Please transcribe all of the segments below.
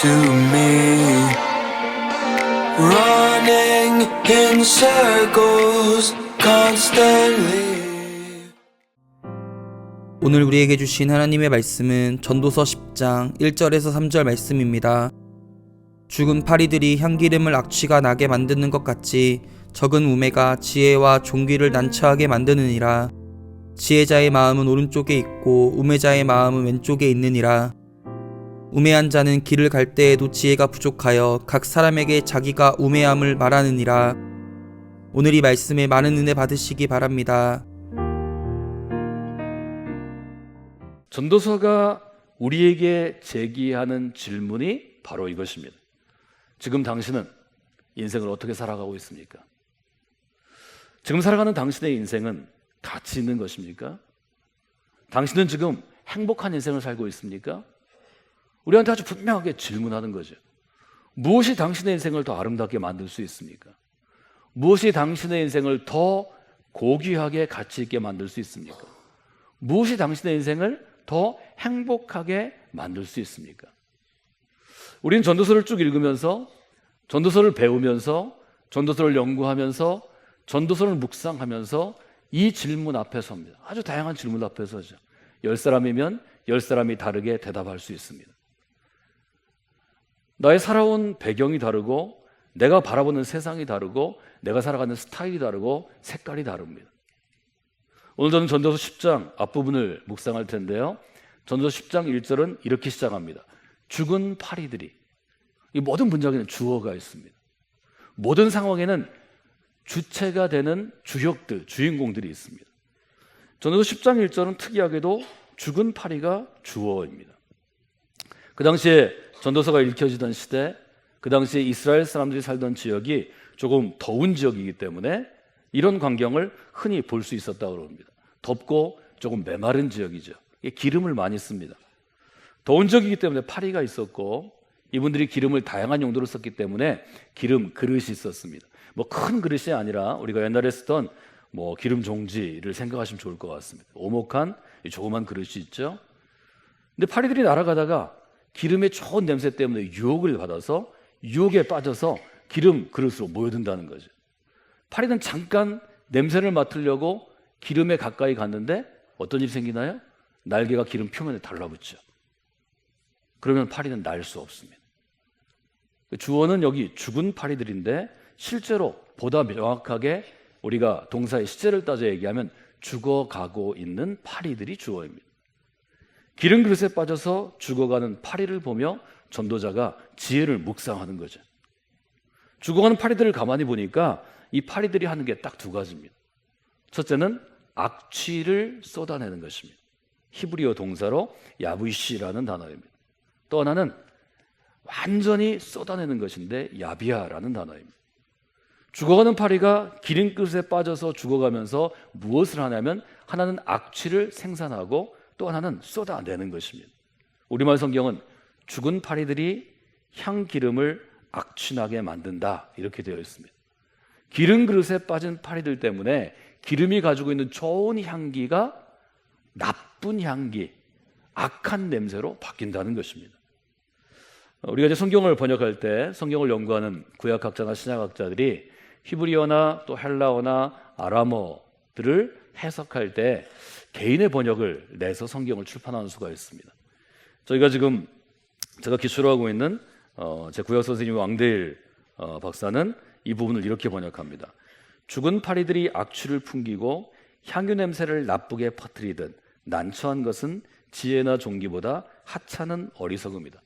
to me, running in circles constantly. 오늘 우리에게 주신 하나님의 말씀은 전도서 10장 1절에서 3절 말씀입니다. 죽은 파리들이 향기름을 악취가 나게 만드는 것 같이 적은 우매가 지혜와 존귀를 난처하게 만드느니라. 지혜자의 마음은 오른쪽에 있고 우매자의 마음은 왼쪽에 있느니라. 우매한 자는 길을 갈 때에도 지혜가 부족하여 각 사람에게 자기가 우매함을 말하느니라. 오늘 이 말씀에 많은 은혜 받으시기 바랍니다. 전도서가 우리에게 제기하는 질문이 바로 이것입니다. 지금 당신은 인생을 어떻게 살아가고 있습니까? 지금 살아가는 당신의 인생은 가치 있는 것입니까? 당신은 지금 행복한 인생을 살고 있습니까? 우리한테 아주 분명하게 질문하는 거죠. 무엇이 당신의 인생을 더 아름답게 만들 수 있습니까? 무엇이 당신의 인생을 더 고귀하게 가치 있게 만들 수 있습니까? 무엇이 당신의 인생을 더 행복하게 만들 수 있습니까? 우리는 전도서를 쭉 읽으면서, 전도서를 배우면서, 전도서를 연구하면서, 전도서를 묵상하면서 이 질문 앞에 섭니다. 아주 다양한 질문 앞에 서죠. 10사람이면 10사람이 다르게 대답할 수 있습니다. 나의 살아온 배경이 다르고, 내가 바라보는 세상이 다르고, 내가 살아가는 스타일이 다르고, 색깔이 다릅니다. 오늘 저는 전도서 10장 앞부분을 묵상할 텐데요. 전도서 10장 1절은 이렇게 시작합니다. 죽은 파리들이. 이 모든 문장에는 주어가 있습니다. 모든 상황에는 주체가 되는 주역들, 주인공들이 있습니다. 전도서 10장 1절은 특이하게도 죽은 파리가 주어입니다. 그 당시에 전도서가 읽혀지던 시대, 그 당시에 이스라엘 사람들이 살던 지역이 조금 더운 지역이기 때문에 이런 광경을 흔히 볼 수 있었다고 합니다. 덥고 조금 메마른 지역이죠. 기름을 많이 씁니다. 더운 지역이기 때문에 파리가 있었고, 이분들이 기름을 다양한 용도로 썼기 때문에 기름 그릇이 있었습니다. 뭐 큰 그릇이 아니라 우리가 옛날에 쓰던 뭐 기름 종지를 생각하시면 좋을 것 같습니다. 오목한 조그만 그릇이 있죠. 근데 파리들이 날아가다가 기름의 좋은 냄새 때문에 유혹을 받아서 유혹에 빠져서 기름 그릇으로 모여든다는 거죠. 파리는 잠깐 냄새를 맡으려고 기름에 가까이 갔는데 어떤 일이 생기나요? 날개가 기름 표면에 달라붙죠. 그러면 파리는 날 수 없습니다. 주어는 여기 죽은 파리들인데 실제로 보다 명확하게 우리가 동사의 시제를 따져 얘기하면 죽어가고 있는 파리들이 주어입니다. 기름 그릇에 빠져서 죽어가는 파리를 보며 전도자가 지혜를 묵상하는 거죠. 죽어가는 파리들을 가만히 보니까 이 파리들이 하는 게 딱 두 가지입니다. 첫째는 악취를 쏟아내는 것입니다. 히브리어 동사로 야브이시라는 단어입니다. 또 하나는 완전히 쏟아내는 것인데 야비아라는 단어입니다. 죽어가는 파리가 기름 그릇에 빠져서 죽어가면서 무엇을 하냐면 하나는 악취를 생산하고 또 하나는 쏟아내는 것입니다. 우리말 성경은 죽은 파리들이 향기름을 악취나게 만든다 이렇게 되어 있습니다. 기름 그릇에 빠진 파리들 때문에 기름이 가지고 있는 좋은 향기가 나쁜 향기, 악한 냄새로 바뀐다는 것입니다. 우리가 이제 성경을 번역할 때 성경을 연구하는 구약학자나 신약학자들이 히브리어나 또 헬라어나 아람어들을 해석할 때 개인의 번역을 내서 성경을 출판하는 수가 있습니다. 저희가 지금 제가 기초로 하고 있는 제 구약 선생님 왕대일 박사는 이 부분을 이렇게 번역합니다. 죽은 파리들이 악취를 풍기고 향유 냄새를 나쁘게 퍼뜨리듯 난처한 것은 지혜나 종기보다 하찮은 어리석음이다.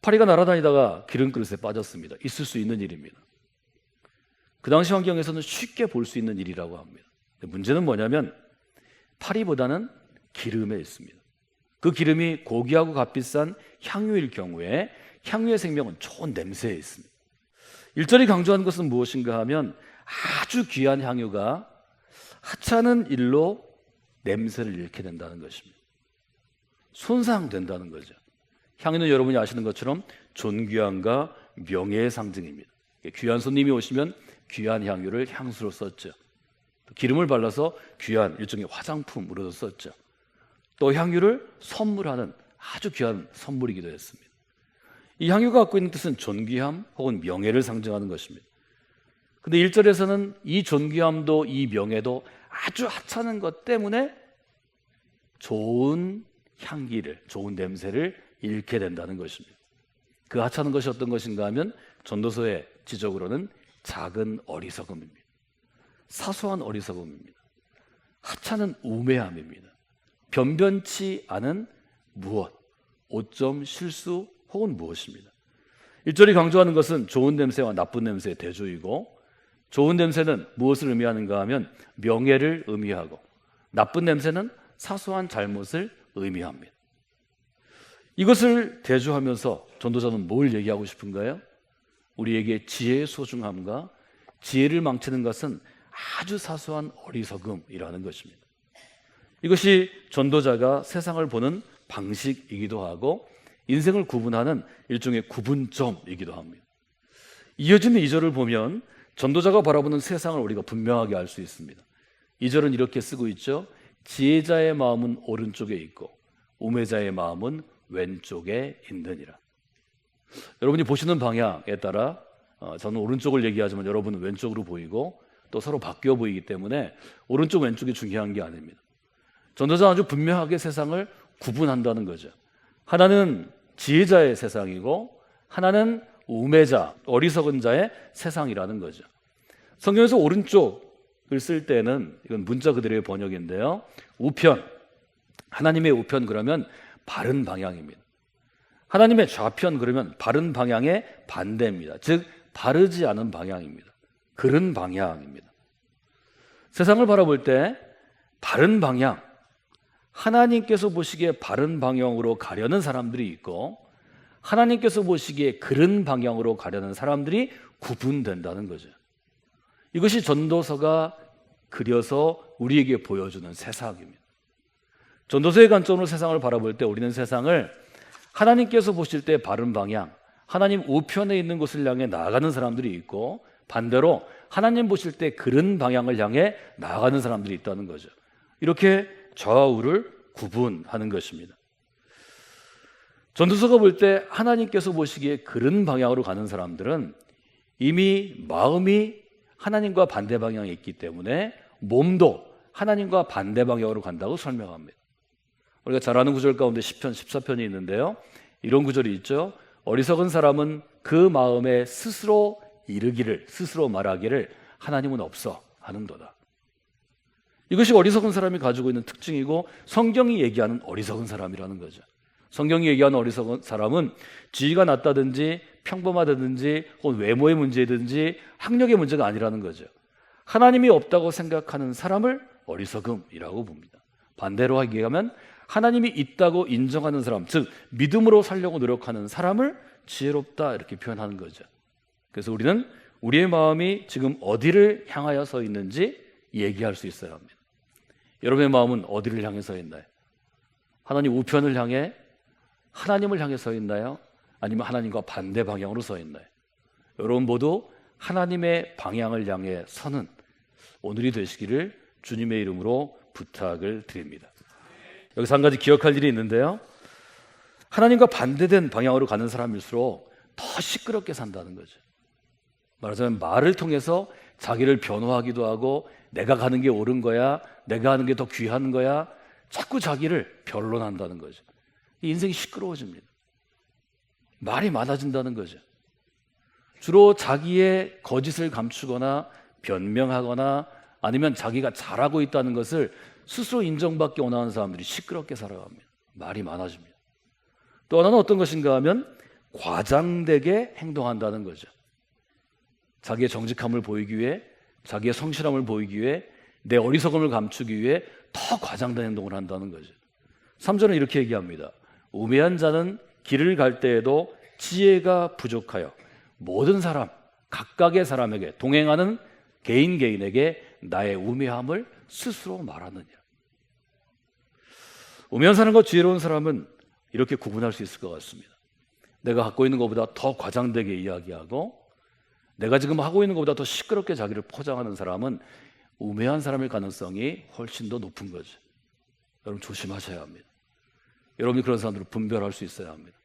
파리가 날아다니다가 기름 그릇에 빠졌습니다. 있을 수 있는 일입니다. 그 당시 환경에서는 쉽게 볼 수 있는 일이라고 합니다. 문제는 뭐냐면 파리보다는 기름에 있습니다. 그 기름이 고귀하고 값비싼 향유일 경우에 향유의 생명은 좋은 냄새에 있습니다. 1절이 강조하는 것은 무엇인가 하면 아주 귀한 향유가 하찮은 일로 냄새를 잃게 된다는 것입니다. 손상된다는 거죠. 향유는 여러분이 아시는 것처럼 존귀함과 명예의 상징입니다. 귀한 손님이 오시면 귀한 향유를 향수로 썼죠. 기름을 발라서 귀한 일종의 화장품으로도 썼죠. 또 향유를 선물하는 아주 귀한 선물이기도 했습니다. 이 향유가 갖고 있는 뜻은 존귀함 혹은 명예를 상징하는 것입니다. 근데 1절에서는 이 존귀함도 이 명예도 아주 하찮은 것 때문에 좋은 향기를, 좋은 냄새를 잃게 된다는 것입니다. 그 하찮은 것이 어떤 것인가 하면 전도서의 지적으로는 작은 어리석음입니다. 사소한 어리석음입니다. 하찮은 우매함입니다. 변변치 않은 무엇, 오점 실수 혹은 무엇입니다. 1절이 강조하는 것은 좋은 냄새와 나쁜 냄새의 대조이고, 좋은 냄새는 무엇을 의미하는가 하면 명예를 의미하고, 나쁜 냄새는 사소한 잘못을 의미합니다. 이것을 대조하면서 전도자는 뭘 얘기하고 싶은가요? 우리에게 지혜의 소중함과 지혜를 망치는 것은 아주 사소한 어리석음이라는 것입니다. 이것이 전도자가 세상을 보는 방식이기도 하고 인생을 구분하는 일종의 구분점이기도 합니다. 이어지는 2절을 보면 전도자가 바라보는 세상을 우리가 분명하게 알 수 있습니다. 2절은 이렇게 쓰고 있죠. 지혜자의 마음은 오른쪽에 있고 우매자의 마음은 왼쪽에 있느니라. 여러분이 보시는 방향에 따라 저는 오른쪽을 얘기하지만 여러분은 왼쪽으로 보이고 또 서로 바뀌어 보이기 때문에 오른쪽 왼쪽이 중요한 게 아닙니다. 전도자는 아주 분명하게 세상을 구분한다는 거죠. 하나는 지혜자의 세상이고 하나는 우매자, 어리석은 자의 세상이라는 거죠. 성경에서 오른쪽을 쓸 때는 이건 문자 그대로의 번역인데요. 우편, 하나님의 우편 그러면 바른 방향입니다. 하나님의 좌편 그러면 바른 방향의 반대입니다. 즉 바르지 않은 방향입니다. 그른 방향입니다. 세상을 바라볼 때 바른 방향, 하나님께서 보시기에 바른 방향으로 가려는 사람들이 있고 하나님께서 보시기에 그른 방향으로 가려는 사람들이 구분된다는 거죠. 이것이 전도서가 그려서 우리에게 보여주는 세상입니다. 전도서의 관점으로 세상을 바라볼 때 우리는 세상을 하나님께서 보실 때 바른 방향, 하나님 우편에 있는 곳을 향해 나아가는 사람들이 있고 반대로 하나님 보실 때 그른 방향을 향해 나아가는 사람들이 있다는 거죠. 이렇게 좌우를 구분하는 것입니다. 전도서가 볼 때 하나님께서 보시기에 그른 방향으로 가는 사람들은 이미 마음이 하나님과 반대 방향에 있기 때문에 몸도 하나님과 반대 방향으로 간다고 설명합니다. 우리가 잘 아는 구절 가운데 시편 14편이 있는데요. 이런 구절이 있죠. 어리석은 사람은 그 마음에 스스로 이르기를, 스스로 말하기를 하나님은 없어 하는도다. 이것이 어리석은 사람이 가지고 있는 특징이고 성경이 얘기하는 어리석은 사람이라는 거죠. 성경이 얘기하는 어리석은 사람은 지위가 낮다든지 평범하다든지 혹은 외모의 문제든지 학력의 문제가 아니라는 거죠. 하나님이 없다고 생각하는 사람을 어리석음이라고 봅니다. 반대로 얘기하면 하나님이 있다고 인정하는 사람, 즉 믿음으로 살려고 노력하는 사람을 지혜롭다 이렇게 표현하는 거죠. 그래서 우리는 우리의 마음이 지금 어디를 향하여 서 있는지 얘기할 수 있어야 합니다. 여러분의 마음은 어디를 향해 서 있나요? 하나님 우편을 향해 하나님을 향해 서 있나요? 아니면 하나님과 반대 방향으로 서 있나요? 여러분 모두 하나님의 방향을 향해 서는 오늘이 되시기를 주님의 이름으로 부탁을 드립니다. 여기서 한 가지 기억할 일이 있는데요. 하나님과 반대된 방향으로 가는 사람일수록 더 시끄럽게 산다는 거죠. 말하자면 말을 통해서 자기를 변호하기도 하고 내가 가는 게 옳은 거야, 내가 하는 게 더 귀한 거야, 자꾸 자기를 변론한다는 거죠. 인생이 시끄러워집니다. 말이 많아진다는 거죠. 주로 자기의 거짓을 감추거나 변명하거나 아니면 자기가 잘하고 있다는 것을 스스로 인정받기 원하는 사람들이 시끄럽게 살아갑니다. 말이 많아집니다. 또 하나는 어떤 것인가 하면 과장되게 행동한다는 거죠. 자기의 정직함을 보이기 위해, 자기의 성실함을 보이기 위해, 내 어리석음을 감추기 위해 더 과장된 행동을 한다는 거죠. 3절은 이렇게 얘기합니다. 우매한 자는 길을 갈 때에도 지혜가 부족하여 모든 사람, 각각의 사람에게 동행하는 개인에게 나의 우매함을 스스로 말하느냐. 우매한 사람과 지혜로운 사람은 이렇게 구분할 수 있을 것 같습니다. 내가 갖고 있는 것보다 더 과장되게 이야기하고 내가 지금 하고 있는 것보다 더 시끄럽게 자기를 포장하는 사람은 우매한 사람일 가능성이 훨씬 더 높은 거죠. 여러분 조심하셔야 합니다. 여러분이 그런 사람들을 분별할 수 있어야 합니다.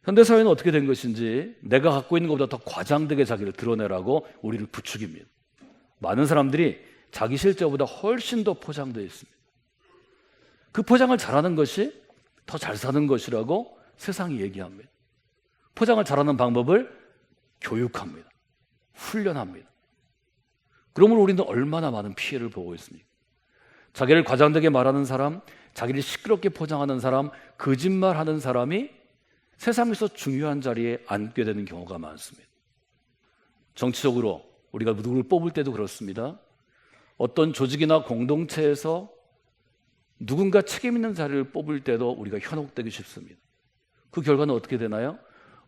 현대사회는 어떻게 된 것인지 내가 갖고 있는 것보다 더 과장되게 자기를 드러내라고 우리를 부추깁니다. 많은 사람들이 자기 실제보다 훨씬 더 포장되어 있습니다. 그 포장을 잘하는 것이 더 잘 사는 것이라고 세상이 얘기합니다. 포장을 잘하는 방법을 교육합니다. 훈련합니다. 그러므로 우리는 얼마나 많은 피해를 보고 있습니까? 자기를 과장되게 말하는 사람, 자기를 시끄럽게 포장하는 사람, 거짓말하는 사람이 세상에서 중요한 자리에 앉게 되는 경우가 많습니다. 정치적으로 우리가 누구를 뽑을 때도 그렇습니다. 어떤 조직이나 공동체에서 누군가 책임 있는 자리를 뽑을 때도 우리가 현혹되기 쉽습니다. 그 결과는 어떻게 되나요?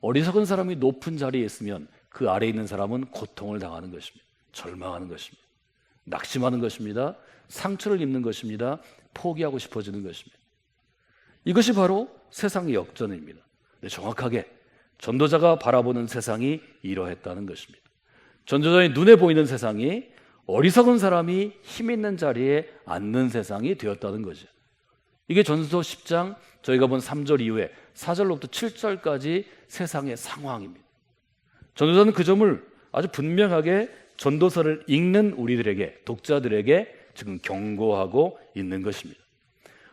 어리석은 사람이 높은 자리에 있으면 그 아래에 있는 사람은 고통을 당하는 것입니다. 절망하는 것입니다. 낙심하는 것입니다. 상처를 입는 것입니다. 포기하고 싶어지는 것입니다. 이것이 바로 세상의 역전입니다. 정확하게 전도자가 바라보는 세상이 이러했다는 것입니다. 전도자의 눈에 보이는 세상이 어리석은 사람이 힘 있는 자리에 앉는 세상이 되었다는 거죠. 이게 전도서 10장 저희가 본 3절 이후에 4절로부터 7절까지 세상의 상황입니다. 전도자는 그 점을 아주 분명하게 전도서를 읽는 우리들에게, 독자들에게 지금 경고하고 있는 것입니다.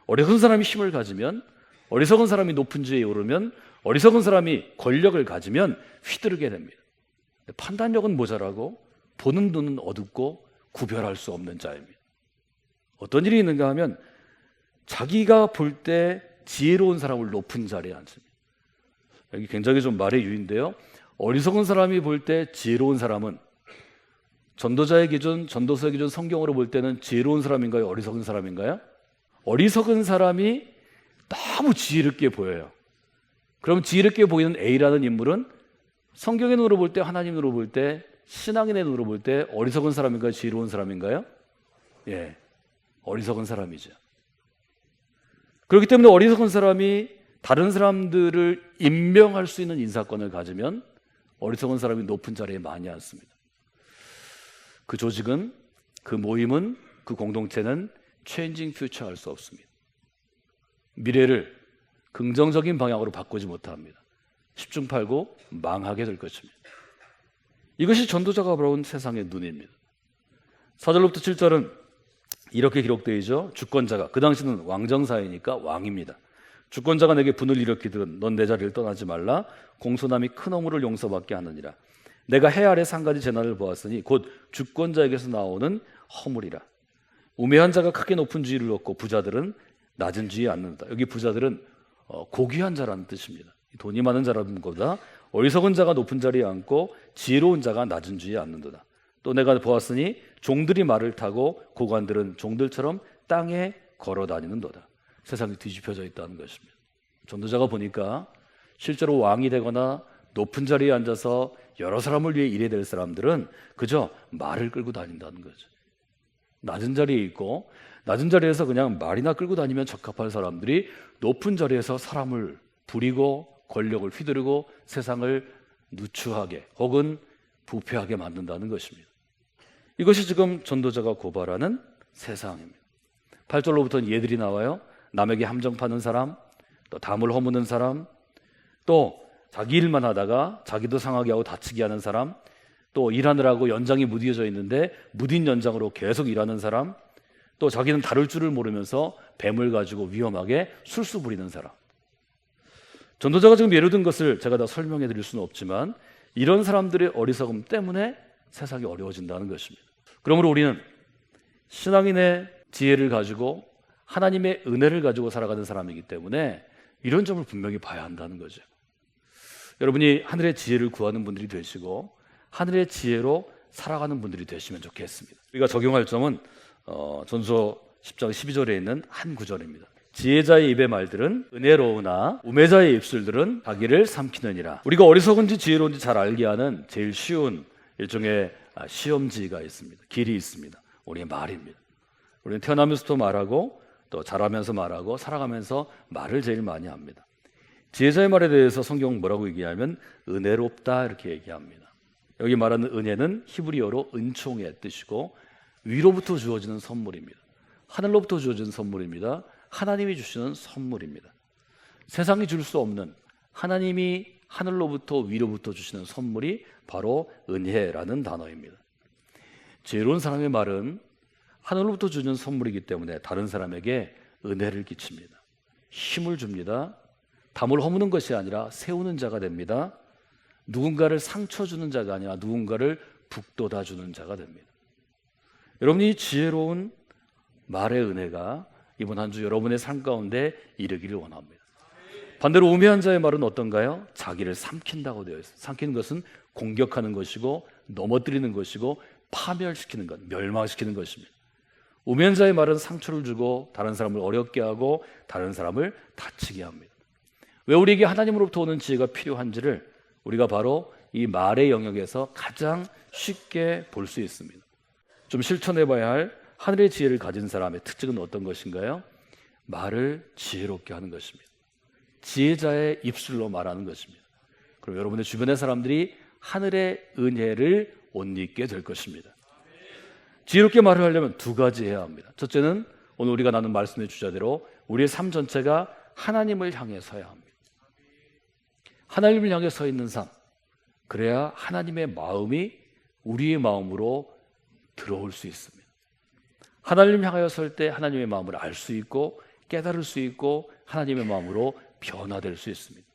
어리석은 사람이 힘을 가지면, 어리석은 사람이 높은 지위에 오르면, 어리석은 사람이 권력을 가지면 휘두르게 됩니다. 판단력은 모자라고 보는 눈은 어둡고 구별할 수 없는 자입니다. 어떤 일이 있는가 하면 자기가 볼 때 지혜로운 사람을 높은 자리에 앉습니다. 여기 굉장히 좀 말의 유인데요. 어리석은 사람이 볼 때 지혜로운 사람은 전도자의 기준, 전도서의 기준, 성경으로 볼 때는 지혜로운 사람인가요? 어리석은 사람인가요? 어리석은 사람이 너무 지혜롭게 보여요. 그럼 지혜롭게 보이는 A라는 인물은 성경의 눈으로 볼 때, 하나님 눈으로 볼 때, 신앙인의 눈으로 볼 때 어리석은 사람인가요? 지혜로운 사람인가요? 예, 어리석은 사람이죠. 그렇기 때문에 어리석은 사람이 다른 사람들을 임명할 수 있는 인사권을 가지면 어리석은 사람이 높은 자리에 많이 앉습니다. 그 조직은, 그 모임은, 그 공동체는 changing future 할 수 없습니다. 미래를 긍정적인 방향으로 바꾸지 못합니다. 10중 8구 망하게 될 것입니다. 이것이 전도자가 바라본 세상의 눈입니다. 4절로부터 7절은 이렇게 기록되어 있죠. 주권자가, 그 당시는 왕정사회니까 왕입니다. 주권자가 내게 분을 일으키든 넌 내 자리를 떠나지 말라. 공손함이 큰 허물을 용서받게 하느니라. 내가 해 아래 산 가지 재난을 보았으니 곧 주권자에게서 나오는 허물이라. 우매한 자가 크게 높은 지위를 얻고 부자들은 낮은 지위에 앉는다. 여기 부자들은 고귀한 자라는 뜻입니다. 돈이 많은 자라는 것보다 어리석은 자가 높은 자리에 앉고 지혜로운 자가 낮은 지위에 앉는도다. 또 내가 보았으니 종들이 말을 타고 고관들은 종들처럼 땅에 걸어 다니는도다. 세상이 뒤집혀져 있다는 것입니다. 전도자가 보니까 실제로 왕이 되거나 높은 자리에 앉아서 여러 사람을 위해 일해야 될 사람들은 그저 말을 끌고 다닌다는 거죠. 낮은 자리에 있고 낮은 자리에서 그냥 말이나 끌고 다니면 적합한 사람들이 높은 자리에서 사람을 부리고 권력을 휘두르고 세상을 누추하게 혹은 부패하게 만든다는 것입니다. 이것이 지금 전도자가 고발하는 세상입니다. 8절로부터는 예들이 나와요. 남에게 함정 파는 사람, 또 담을 허무는 사람, 또 자기 일만 하다가 자기도 상하게 하고 다치게 하는 사람, 또 일하느라고 연장이 무뎌져 있는데 무딘 연장으로 계속 일하는 사람, 또 자기는 다룰 줄을 모르면서 뱀을 가지고 위험하게 술수 부리는 사람. 전도자가 지금 예를 든 것을 제가 다 설명해 드릴 수는 없지만 이런 사람들의 어리석음 때문에 세상이 어려워진다는 것입니다. 그러므로 우리는 신앙인의 지혜를 가지고 하나님의 은혜를 가지고 살아가는 사람이기 때문에 이런 점을 분명히 봐야 한다는 거죠. 여러분이 하늘의 지혜를 구하는 분들이 되시고 하늘의 지혜로 살아가는 분들이 되시면 좋겠습니다. 우리가 적용할 점은 전서 10장 12절에 있는 한 구절입니다. 지혜자의 입의 말들은 은혜로우나 우매자의 입술들은 자기를 삼키느니라. 우리가 어리석은지 지혜로운지 잘 알게 하는 제일 쉬운 일종의 시험지가 있습니다. 길이 있습니다. 우리의 말입니다. 우리는 태어나면서부터 말하고 또 자라면서 말하고 살아가면서 말을 제일 많이 합니다. 지혜자의 말에 대해서 성경은 뭐라고 얘기하면 은혜롭다 이렇게 얘기합니다. 여기 말하는 은혜는 히브리어로 은총의 뜻이고 위로부터 주어지는 선물입니다. 하늘로부터 주어지는 선물입니다. 하나님이 주시는 선물입니다. 세상이 줄 수 없는 하나님이 하늘로부터 위로부터 주시는 선물이 바로 은혜라는 단어입니다. 지혜로운 사람의 말은 하늘로부터 주는 선물이기 때문에 다른 사람에게 은혜를 끼칩니다. 힘을 줍니다. 담을 허무는 것이 아니라 세우는 자가 됩니다. 누군가를 상처 주는 자가 아니라 누군가를 북돋아 주는 자가 됩니다. 여러분이 지혜로운 말의 은혜가 이번 한 주 여러분의 삶 가운데 이르기를 원합니다. 반대로 우매한 자의 말은 어떤가요? 자기를 삼킨다고 되어 있어요. 삼키는 것은 공격하는 것이고 넘어뜨리는 것이고 파멸시키는 것, 멸망시키는 것입니다. 우매한 자의 말은 상처를 주고 다른 사람을 어렵게 하고 다른 사람을 다치게 합니다. 왜 우리에게 하나님으로부터 오는 지혜가 필요한지를 우리가 바로 이 말의 영역에서 가장 쉽게 볼 수 있습니다. 좀 실천해 봐야 할 하늘의 지혜를 가진 사람의 특징은 어떤 것인가요? 말을 지혜롭게 하는 것입니다. 지혜자의 입술로 말하는 것입니다. 그럼 여러분의 주변의 사람들이 하늘의 은혜를 옷 입게 될 것입니다. 지혜롭게 말을 하려면 두 가지 해야 합니다. 첫째는 오늘 우리가 나눈 말씀의 주자대로 우리의 삶 전체가 하나님을 향해 서야 합니다. 하나님을 향해 서 있는 삶, 그래야 하나님의 마음이 우리의 마음으로 들어올 수 있습니다. 하나님을 향하여 설 때 하나님의 마음을 알 수 있고 깨달을 수 있고 하나님의 마음으로 변화될 수 있습니다.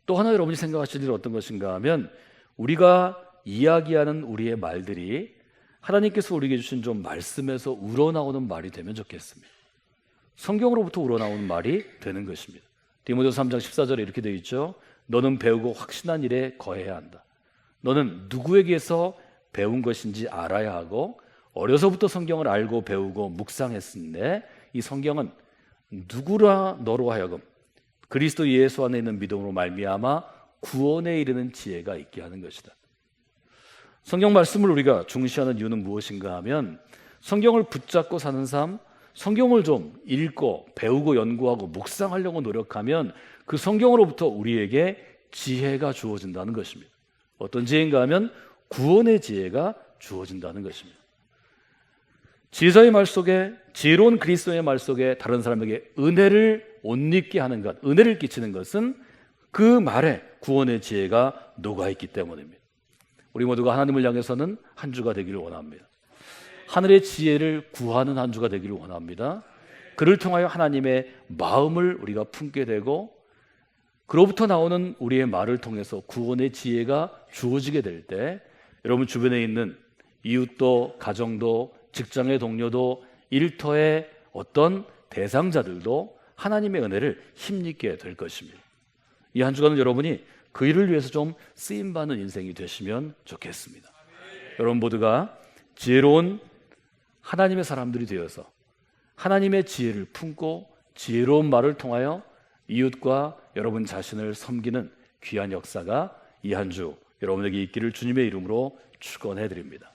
또 하나 여러분이 생각하실 일은 어떤 것인가 하면 우리가 이야기하는 우리의 말들이 하나님께서 우리에게 주신 좀 말씀에서 우러나오는 말이 되면 좋겠습니다. 성경으로부터 우러나오는 말이 되는 것입니다. 디모데후서 3장 14절에 이렇게 되어 있죠. 너는 배우고 확신한 일에 거해야 한다. 너는 누구에게서 배운 것인지 알아야 하고 어려서부터 성경을 알고 배우고 묵상했는데 이 성경은 누구라 너로 하여금 그리스도 예수 안에 있는 믿음으로 말미암아 구원에 이르는 지혜가 있게 하는 것이다. 성경 말씀을 우리가 중시하는 이유는 무엇인가 하면 성경을 붙잡고 사는 삶, 성경을 좀 읽고 배우고 연구하고 묵상하려고 노력하면 그 성경으로부터 우리에게 지혜가 주어진다는 것입니다. 어떤 지혜인가 하면 구원의 지혜가 주어진다는 것입니다. 지혜자의 말 속에, 지혜로운 그리스도의 말 속에 다른 사람에게 은혜를 옷 입게 하는 것, 은혜를 끼치는 것은 그 말에 구원의 지혜가 녹아있기 때문입니다. 우리 모두가 하나님을 향해서는 한 주가 되기를 원합니다. 하늘의 지혜를 구하는 한 주가 되기를 원합니다. 그를 통하여 하나님의 마음을 우리가 품게 되고 그로부터 나오는 우리의 말을 통해서 구원의 지혜가 주어지게 될 때 여러분 주변에 있는 이웃도 가정도 직장의 동료도 일터의 어떤 대상자들도 하나님의 은혜를 힘입게 될 것입니다. 이 한 주간은 여러분이 그 일을 위해서 좀 쓰임받는 인생이 되시면 좋겠습니다. 여러분 모두가 지혜로운 하나님의 사람들이 되어서 하나님의 지혜를 품고 지혜로운 말을 통하여 이웃과 여러분 자신을 섬기는 귀한 역사가 이 한 주 여러분에게 있기를 주님의 이름으로 축원해 드립니다.